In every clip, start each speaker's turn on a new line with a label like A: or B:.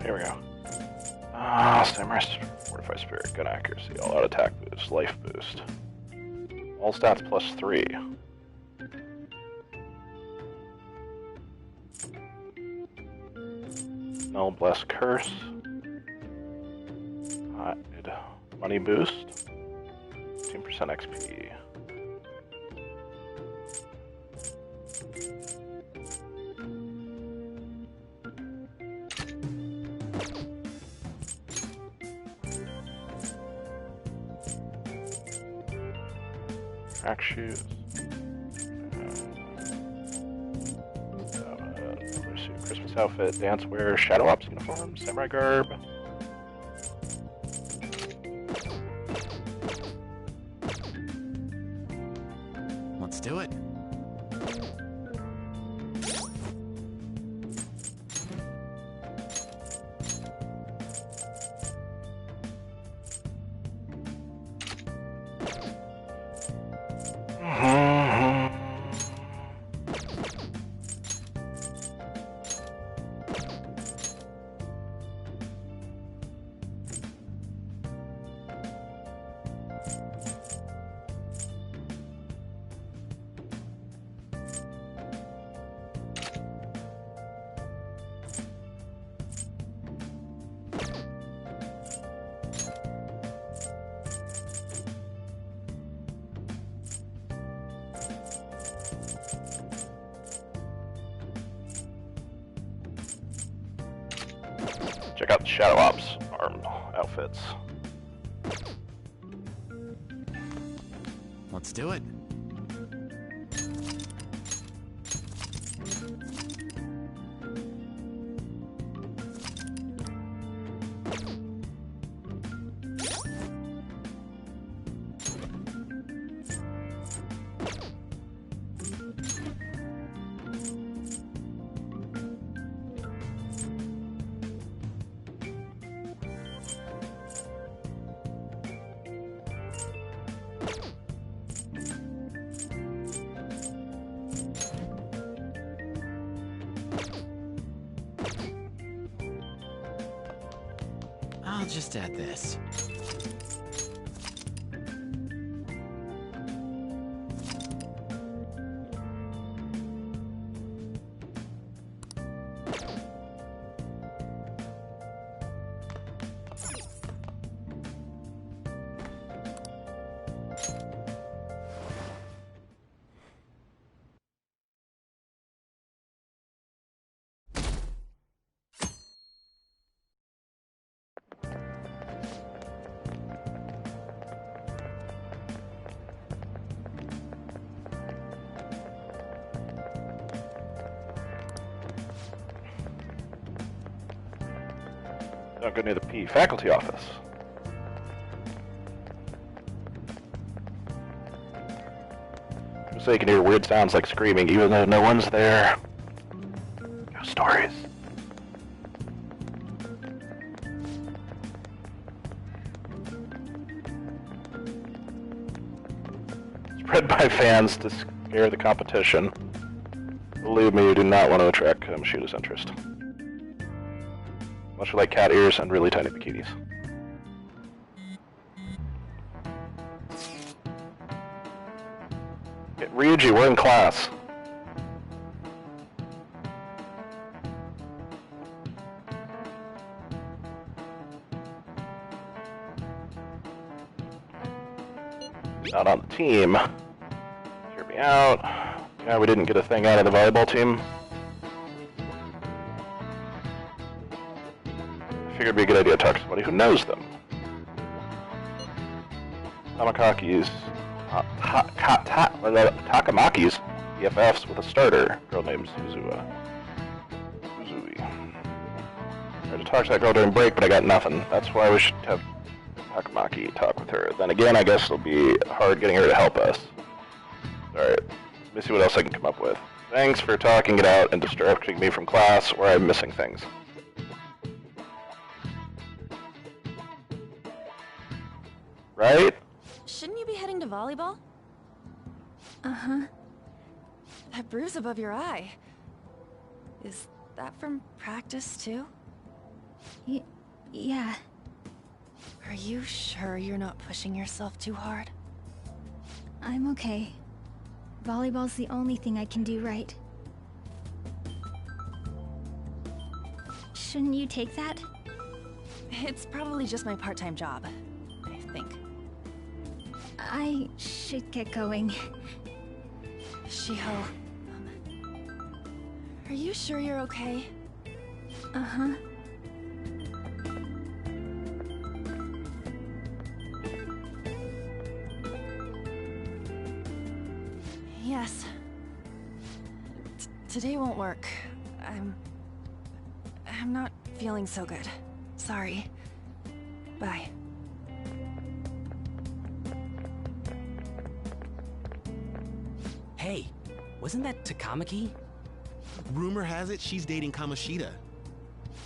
A: Here we go. Ah, Samurai Fortified Spirit, gun accuracy, all out attack boost, life boost. All stats +3. Null Bless Curse. Money boost. 15% XP. Track shoes. Christmas outfit, dance wear, Shadow Ops uniform, samurai garb.
B: Let's do it. Check out the Shadow Ops arm outfits. Let's do it. I'll just add this.
A: Don't go near the P faculty office. So you can hear weird sounds like screaming even though no one's there. Ghost stories. Spread by fans to scare the competition. Believe me, you do not want to attract Kamoshida's interest. Much like cat ears and really tiny bikinis. Okay, Ryuji, we're in class. Not on the team. Hear me out. Yeah, we didn't get a thing out of the volleyball team. Figured it'd be a good idea to talk to somebody who knows them. Takamaki's BFFs with a starter, girl named Uzui. Tried to talk to that girl during break, but I got nothing. That's why we should have Takamaki talk with her. Then again, I guess it'll be hard getting her to help us. Alright, let me see what else I can come up with. Thanks for talking it out and distracting me from class where I'm missing things. Right?
C: Shouldn't you be heading to volleyball? Uh-huh. That bruise above your eye. Is that from practice, too? Yeah.
D: Are you sure you're not pushing yourself too hard?
C: I'm okay. Volleyball's the only thing I can do right. Shouldn't you take that?
D: It's probably just my part-time job, I think.
C: I should get going.
D: Shiho, are you sure you're okay?
C: Uh-huh.
D: Yes. Today won't work. I'm not feeling so good. Sorry. Bye.
E: Hey, wasn't that Takamaki?
F: Rumor has it she's dating Kamoshida.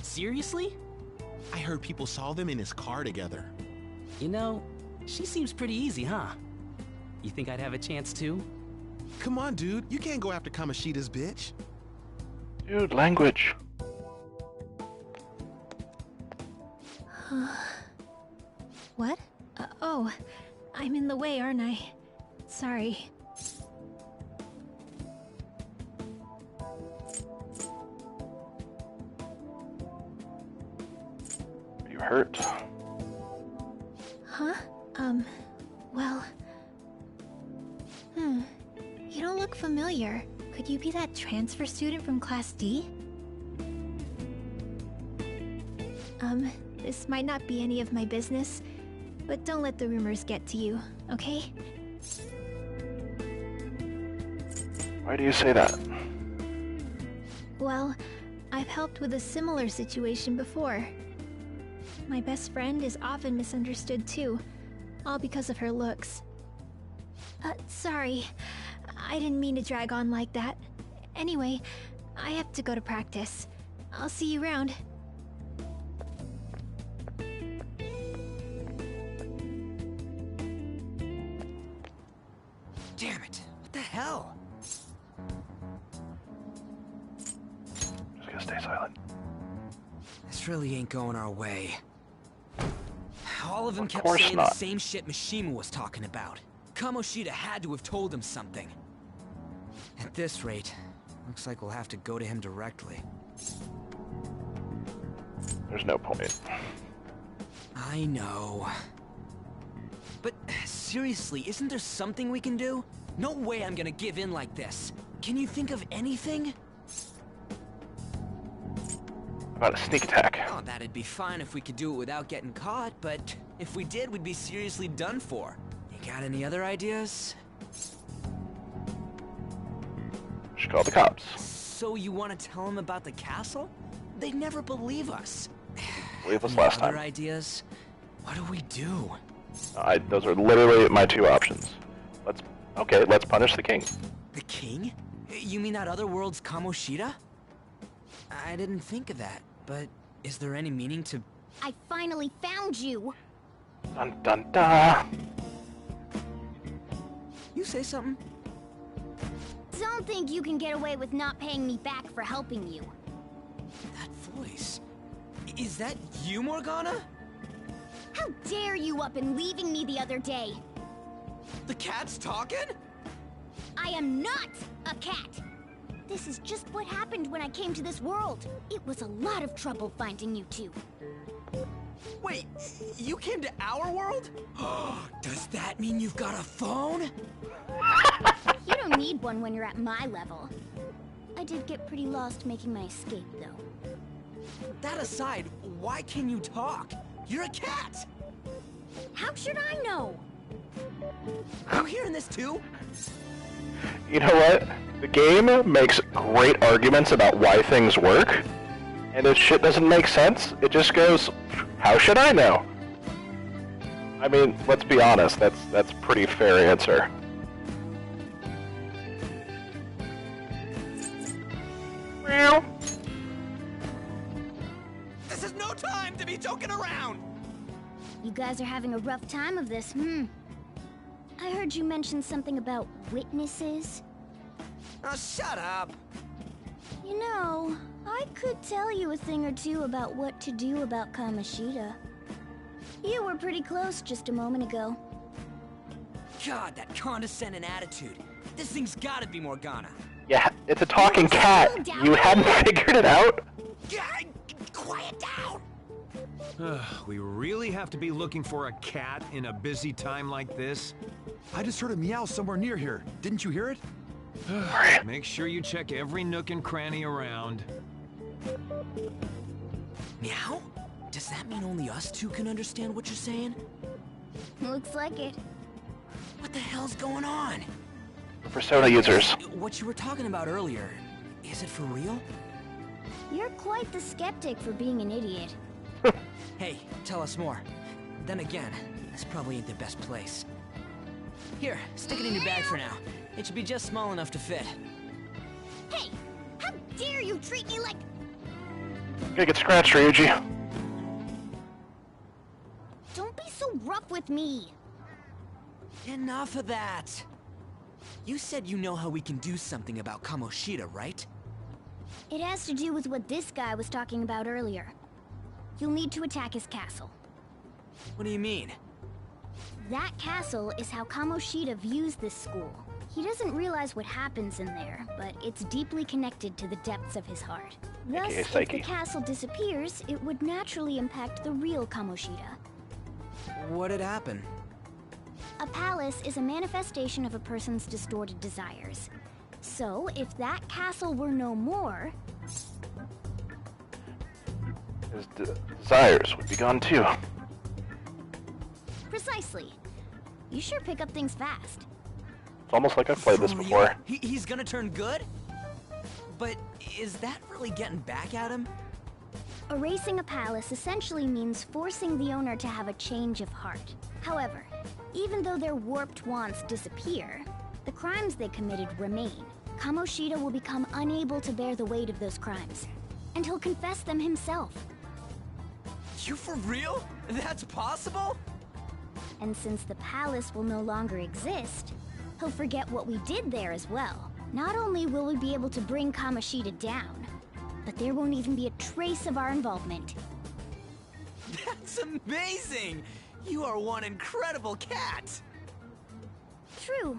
E: Seriously?
F: I heard people saw them in his car together.
E: You know, she seems pretty easy, huh? You think I'd have a chance too?
F: Come on, dude. You can't go after Kamoshida's bitch.
A: Dude, language.
C: What? Oh, I'm in the way, aren't I? Sorry.
A: Are you hurt?
C: Huh? Well... You don't look familiar. Could you be that transfer student from Class D? This might not be any of my business, but don't let the rumors get to you, okay?
A: Why do you say that?
C: Well, I've helped with a similar situation before. My best friend is often misunderstood too, all because of her looks. Sorry. I didn't mean to drag on like that. Anyway, I have to go to practice. I'll see you around.
E: Damn it, what the hell?
A: Just gonna stay silent.
E: This really ain't going our way. All of them
A: Of
E: kept
A: course
E: saying
A: not.
E: the same shit Mishima was talking about. Kamoshida had to have told him something. At this rate, looks like we'll have to go to him directly.
A: There's no point.
E: I know. But seriously, isn't there something we can do? No way I'm gonna give in like this. Can you think of anything?
A: About a sneak attack.
E: Oh, that'd be fine if we could do it without getting caught, but if we did, we'd be seriously done for. You got any other ideas?
A: Should call the cops.
E: So you want to tell them about the castle? They'd never believe us.
A: Believe us
E: Any
A: last
E: other
A: time.
E: ideas? What do we do?
A: Those are literally my two options. Let's punish the king.
E: The king? You mean that other world's Kamoshida? I didn't think of that, but is there any meaning to...
G: I finally found you!
A: Dun dun dun.
E: You say something?
G: Don't think you can get away with not paying me back for helping you.
E: That voice... Is that you, Morgana?
G: How dare you up and leaving me the other day?
E: The cat's talking?
G: I am not a cat! This is just what happened when I came to this world. It was a lot of trouble finding you two.
E: Wait, you came to our world? Does that mean you've got a phone?
G: You don't need one when you're at my level. I did get pretty lost making my escape, though.
E: That aside, why can you talk? You're a cat!
G: How should I know?
E: You hearing this too?
A: You know what? The game makes great arguments about why things work, and if shit doesn't make sense, it just goes, how should I know? I mean, let's be honest, that's a pretty fair answer. Meow.
E: This is no time to be joking around!
G: You guys are having a rough time of this, I heard you mention something about witnesses.
E: Oh, shut up!
G: You know, I could tell you a thing or two about what to do about Kamoshida. You were pretty close just a moment ago.
E: God, that condescending attitude. This thing's gotta be Morgana.
A: Yeah, it's a talking cat. You hadn't figured it out?
E: God, quiet down!
H: We really have to be looking for a cat in a busy time like this?
I: I just heard a meow somewhere near here. Didn't you hear it?
H: Make sure you check every nook and cranny around.
E: Meow? Does that mean only us two can understand what you're saying?
G: Looks like it.
E: What the hell's going on?
A: Persona users.
E: What you were talking about earlier, is it for real?
G: You're quite the skeptic for being an idiot.
E: Hey, tell us more. Then again, this probably ain't the best place. Here, stick it in your bag for now. It should be just small enough to fit.
G: Hey! How dare you treat me like...
A: Gonna get scratched, Ryuji.
G: Don't be so rough with me!
E: Enough of that! You said you know how we can do something about Kamoshida, right?
G: It has to do with what this guy was talking about earlier. You'll need to attack his castle.
E: What do you mean?
G: That castle is how Kamoshida views this school. He doesn't realize what happens in there, but it's deeply connected to the depths of his heart. Thus,
A: AKA
G: if the
A: psyche.
G: castle disappears, it would naturally impact the real Kamoshida.
E: What'd happen?
G: A palace is a manifestation of a person's distorted desires. So, if that castle were no more...
A: His desires would be gone too.
G: Precisely. You sure pick up things fast.
A: It's almost like I've played this
E: For real?
A: before.
E: He's gonna turn good? But is that really getting back at him?
G: Erasing a palace essentially means forcing the owner to have a change of heart. However, even though their warped wants disappear, the crimes they committed remain. Kamoshida will become unable to bear the weight of those crimes, and he'll confess them himself.
E: You for real? That's possible?
G: And since the palace will no longer exist, he'll forget what we did there as well. Not only will we be able to bring Kamoshida down, but there won't even be a trace of our involvement.
E: That's amazing! You are one incredible cat!
G: True.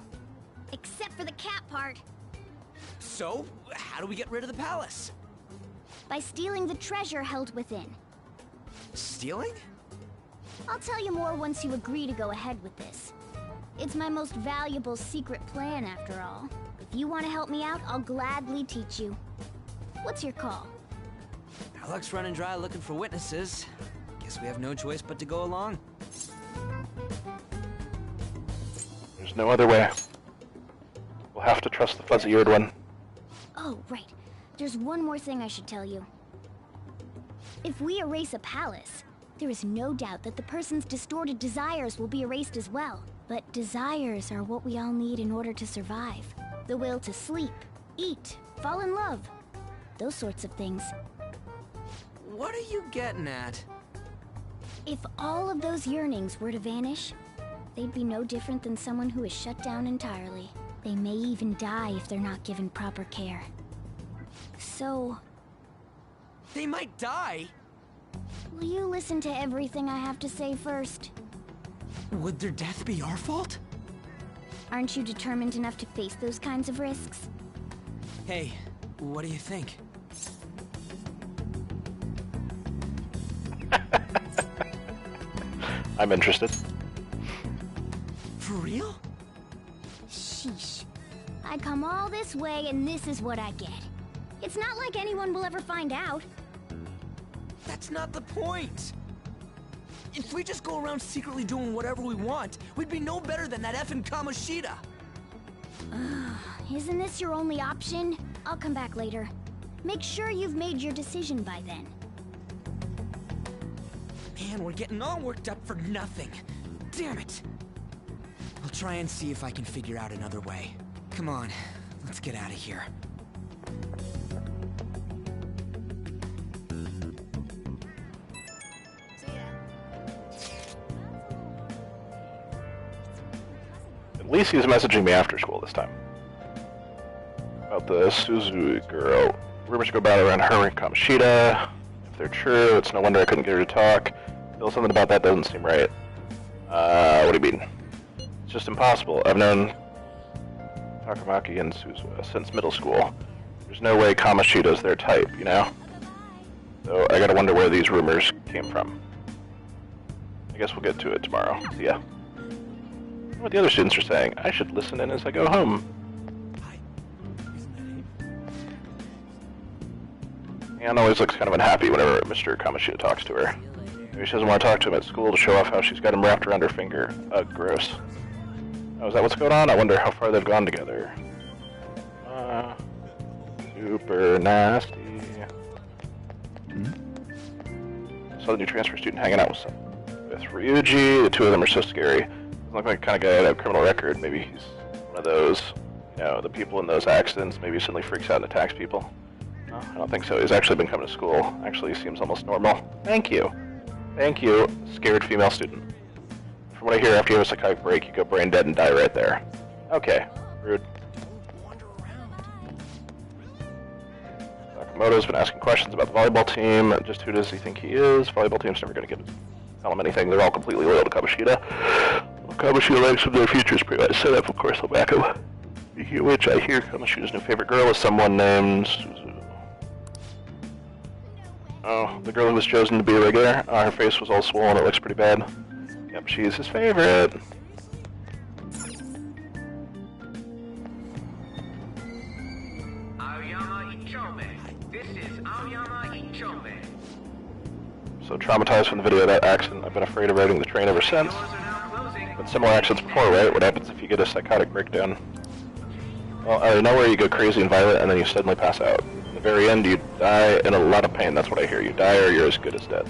G: Except for the cat part.
E: So, how do we get rid of the palace?
G: By stealing the treasure held within.
E: Stealing?
G: I'll tell you more once you agree to go ahead with this. It's my most valuable secret plan, after all. If you want to help me out, I'll gladly teach you. What's your call?
E: Our luck's running dry looking for witnesses. Guess we have no choice but to go along.
A: There's no other way. We'll have to trust the fuzzy-eared one.
G: Oh, right. There's one more thing I should tell you. If we erase a palace, there is no doubt that the person's distorted desires will be erased as well. But desires are what we all need in order to survive. The will to sleep, eat, fall in love. Those sorts of things.
E: What are you getting at?
G: If all of those yearnings were to vanish, they'd be no different than someone who is shut down entirely. They may even die if they're not given proper care. So...
E: They might die?
G: will you listen to everything I have to say first?
E: Would their death be our fault?
G: Aren't you determined enough to face those kinds of risks?
E: Hey, what do you think?
A: I'm interested.
E: For real?
G: Sheesh. I come all this way and this is what I get. It's not like anyone will ever find out.
E: That's not the point! If we just go around secretly doing whatever we want, we'd be no better than that effing Kamoshida!
G: Isn't this your only option? I'll come back later. Make sure you've made your decision by then.
E: Man, we're getting all worked up for nothing. Damn it! I'll try and see if I can figure out another way. Come on, let's get out of here.
A: At least he's messaging me after school this time. About the Suzu girl. rumors go about around her and Kamoshida. If they're true, it's no wonder I couldn't get her to talk. Feel something about that doesn't seem right. What do you mean? It's just impossible. I've known Takamaki and Suzuha since middle school. There's no way Kamoshida's their type, you know? So I gotta wonder where these rumors came from. I guess we'll get to it tomorrow. See ya. What the other students are saying. I should listen in as I go home. Anne always looks kind of unhappy whenever Mr. Kamoshida talks to her. Maybe she doesn't want to talk to him at school to show off how she's got him wrapped around her finger. Ugh, gross. Oh, is that what's going on? I wonder how far they've gone together. Super nasty. Saw the new transfer student hanging out with Ryuji. The two of them are so scary. Doesn't look like the kind of guy that had a criminal record. Maybe he's one of those, you know, the people in those accidents. Maybe he suddenly freaks out and attacks people. No, I don't think so. He's actually been coming to school. Actually, he seems almost normal. Thank you. Thank you, scared female student. From what I hear, after you have a psychotic break, you go brain dead and die right there. Okay, rude. Sakamoto's been asking questions about the volleyball team. Just who does he think he is? Volleyball team's never going to tell him anything. They're all completely loyal to Kamoshida. Well, Kamoshida likes him, their future's pretty much set up. Of course, they'll back him. Speaking of which, I hear Kamoshida's new favorite girl is someone named Suzu. Oh, the girl who was chosen to be a regular? Her face was all swollen, it looks pretty bad. Yep, she's his favorite. So traumatized from the video of that accident, I've been afraid of riding the train ever since. But similar accidents before, right? What happens if you get a psychotic breakdown? Well, I know where you go crazy and violent and then you suddenly pass out. At the very end, you die in a lot of pain. That's what I hear. You die or you're as good as dead.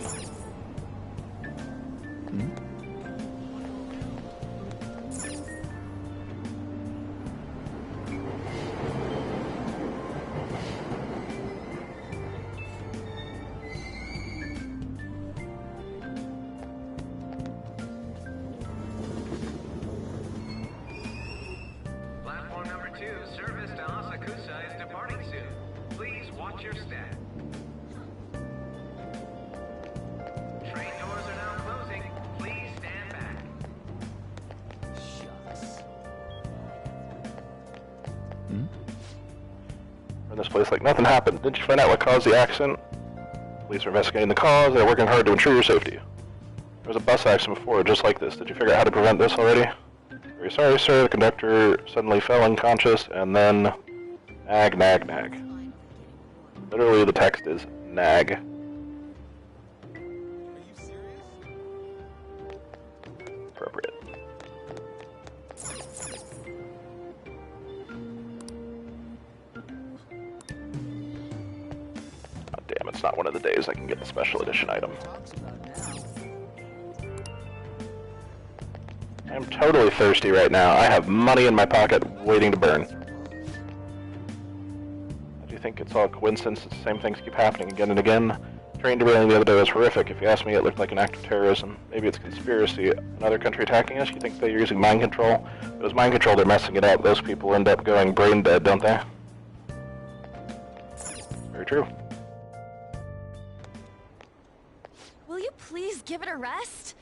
A: In this place like nothing happened. Didn't you find out what caused the accident? Police are investigating the cause. They're working hard to ensure your safety. There was a bus accident before just like this. Did you figure out how to prevent this already? Very sorry, sir. The conductor suddenly fell unconscious and then... Nag, nag, nag. Literally the text is nag. Appropriate. Damn, it's not one of the days I can get the special edition item. I'm totally thirsty right now. I have money in my pocket waiting to burn. Do you think it's all coincidence that the same things keep happening again and again? Train derailing the other day was horrific. If you ask me, it looked like an act of terrorism. Maybe it's conspiracy. Another country attacking us? You think they're using mind control? If it was mind control, they're messing it up. Those people end up going brain dead, don't they? Very true.
D: Will you please give it a rest?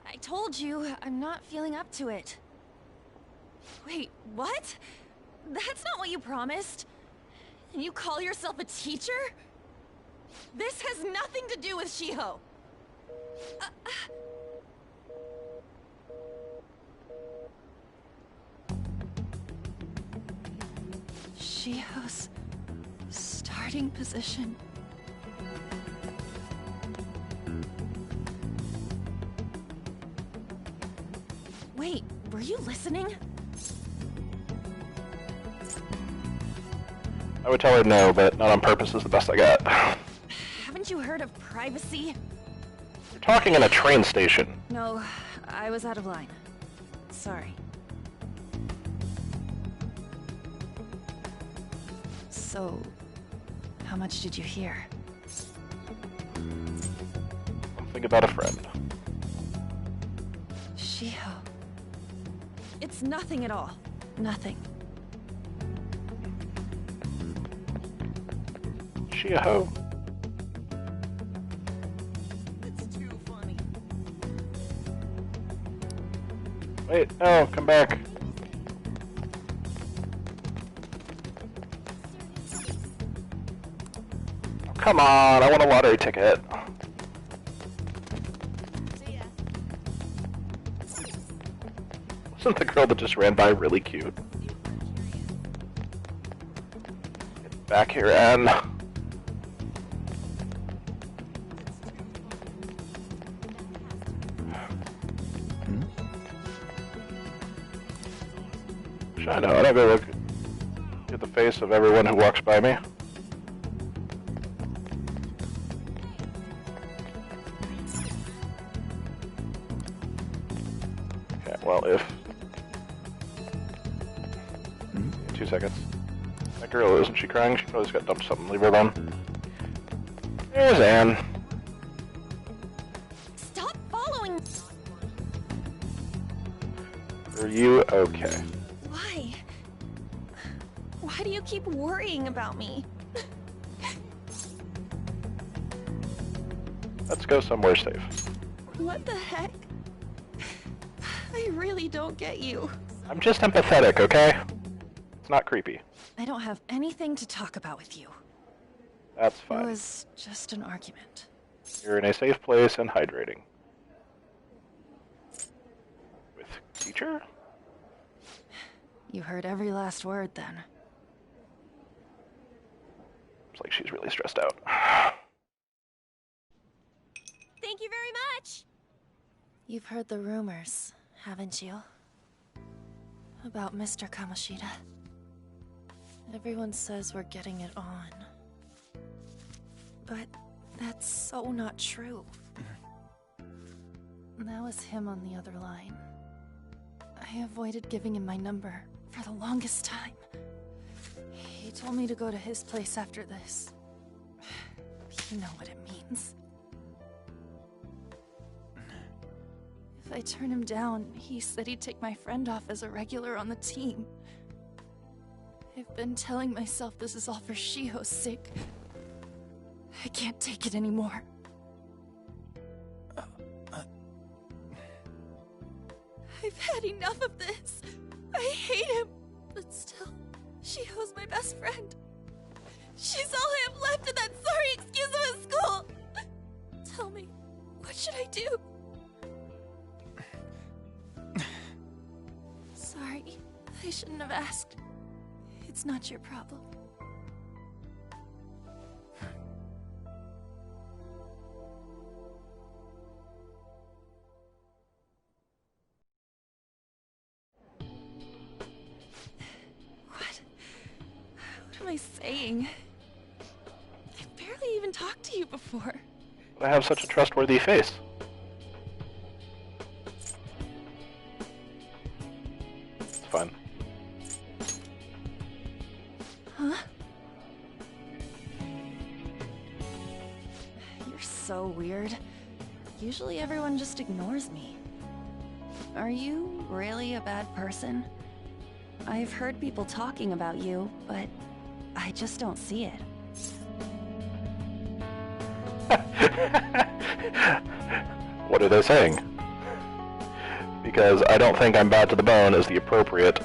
D: I told you, I'm not feeling up to it. Wait, what? That's not what you promised. And you call yourself a teacher? This has nothing to do with Shiho. Shiho's starting position. Wait, were you listening?
A: I would tell her no, but not on purpose is the best I got.
D: Haven't you heard of privacy?
A: You're talking in a train station.
D: No, I was out of line. Sorry. So, how much did you hear?
A: Something about a friend.
D: Shiho. It's nothing at all. Nothing.
A: she a hoe?
E: It's too funny.
A: Wait, no, come back. Oh, come on, I want a lottery ticket. Wasn't the girl that just ran by really cute? Get back here, Anne. I know, I don't go look at the face of everyone who walks by me. Okay, well, if... 2 seconds. That girl, isn't she crying? She probably just got dumped something. Leave her alone. There's Anne.
D: Stop following.
A: Are you okay?
D: Why? Why do you keep worrying about me?
A: Let's go somewhere safe.
D: What the heck? I really don't get you.
A: I'm just empathetic, okay? It's not creepy.
D: I don't have anything to talk about with you.
A: That's
D: It
A: fine.
D: was just an argument.
A: You're in a safe place and hydrating. With teacher?
D: You heard every last word then.
A: It's like she's really stressed out.
D: Thank you very much! You've heard the rumors, haven't you? About Mr. Kamoshida. Everyone says we're getting it on. But that's so not true. That was him on the other line. I avoided giving him my number for the longest time. He told me to go to his place after this. You know what it means. If I turn him down, he said he'd take my friend off as a regular on the team. I've been telling myself this is all for Shiho's sake. I can't take it anymore. I've had enough of this. I hate him. But still, Shiho's my best friend. She's all I have left in that sorry excuse of a school. Tell me, what should I do? Sorry, I shouldn't have asked. It's not your problem. What am I saying? I've barely even talked to you before.
A: I have such a trustworthy face. It's fun.
D: Huh? You're so weird. Usually everyone just ignores me. Are you really a bad person? I've heard people talking about you, but I just don't see it.
A: What are they saying? Because I don't think I'm bad to the bone is the appropriate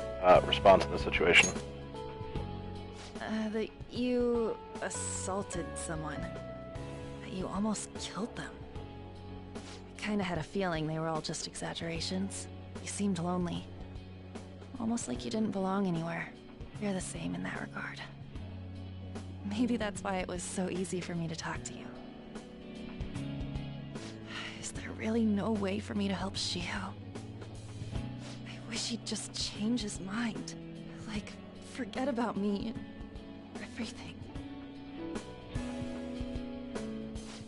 A: response in this situation.
D: That you assaulted someone. That you almost killed them. I kinda had a feeling they were all just exaggerations. You seemed lonely. Almost like you didn't belong anywhere. You're the same in that regard. Maybe that's why it was so easy for me to talk to you. Is there really no way for me to help Shiho? I wish he'd just change his mind. Like, forget about me and everything.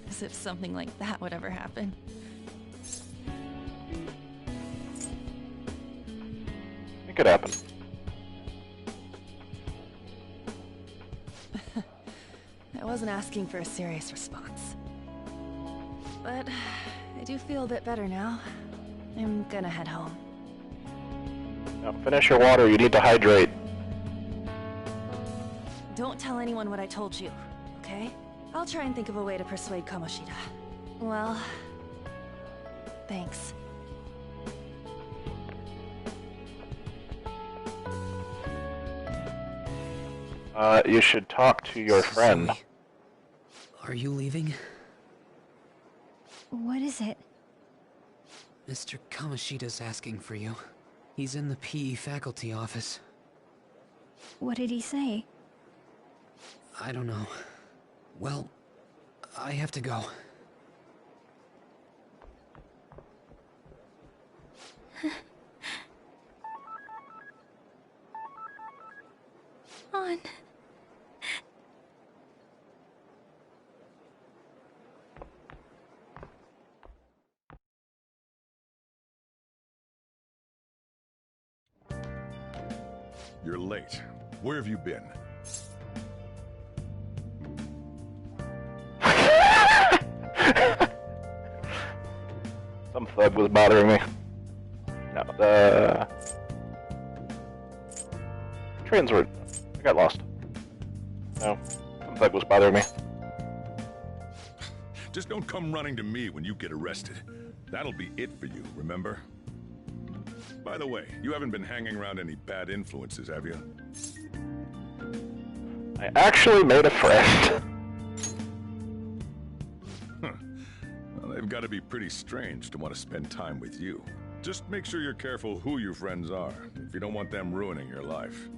D: As if something like that would ever happen.
A: It could happen.
D: I wasn't asking for a serious response. But I do feel a bit better now. I'm gonna head home.
A: Now finish your water, you need to hydrate.
D: Don't tell anyone what I told you, okay? okay? I'll try and think of a way to persuade Kamoshida. Well... thanks.
A: You should talk to your friend.
E: Zoe, are you leaving?
C: What is it?
E: Mr. Kamoshida's asking for you. He's in the PE faculty office.
C: What did he say?
E: I don't know. Well, I have to go.
C: On.
J: You're late. Where have you been?
A: Some thug was bothering me. No, the trains were... I got lost. No, some thug was bothering me.
J: Just don't come running to me when you get arrested. That'll be it for you, remember? By the way, you haven't been hanging around any bad influences, have you?
A: I actually made a friend.
J: Huh. Well, they've got to be pretty strange to want to spend time with you. Just make sure you're careful who your friends are, if you don't want them ruining your life.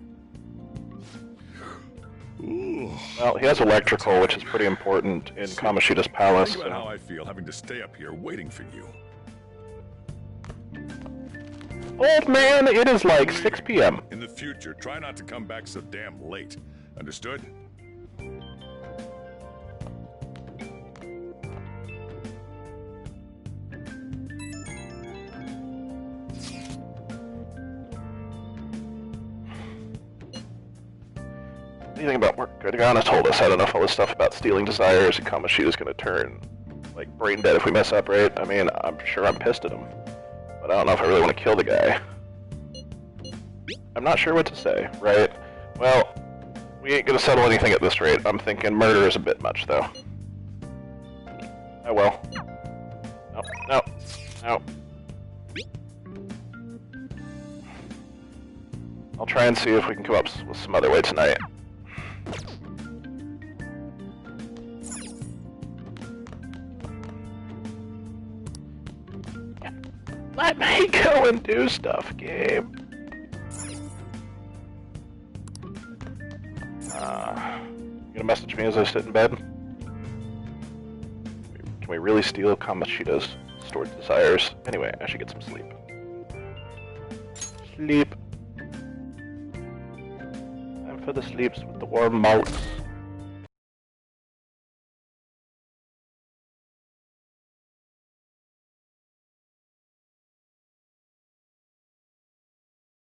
J: Ooh.
A: Well, he has electrical, which is pretty important in Kamoshida's palace.
J: Think about how I feel having to stay up here waiting for you.
A: Old man, it is like 6 p.m.
J: In the future, try not to come back so damn late. Understood?
A: Anything about work? Gardagana told us, I don't know if all this stuff about stealing desires and Kamoshida's gonna turn, like, brain dead if we mess up, right? I mean, I'm sure I'm pissed at him. But I don't know if I really want to kill the guy. I'm not sure what to say, right? Well, we ain't gonna settle anything at this rate. I'm thinking murder is a bit much, though. Oh well. No, no, no. I'll try and see if we can come up with some other way tonight. Let me go and do stuff, game. You gonna message me as I sit in bed? Can we really steal Kamoshida's stored desires? Anyway, I should get some sleep. Sleep. Time for the sleeps with the warm malts.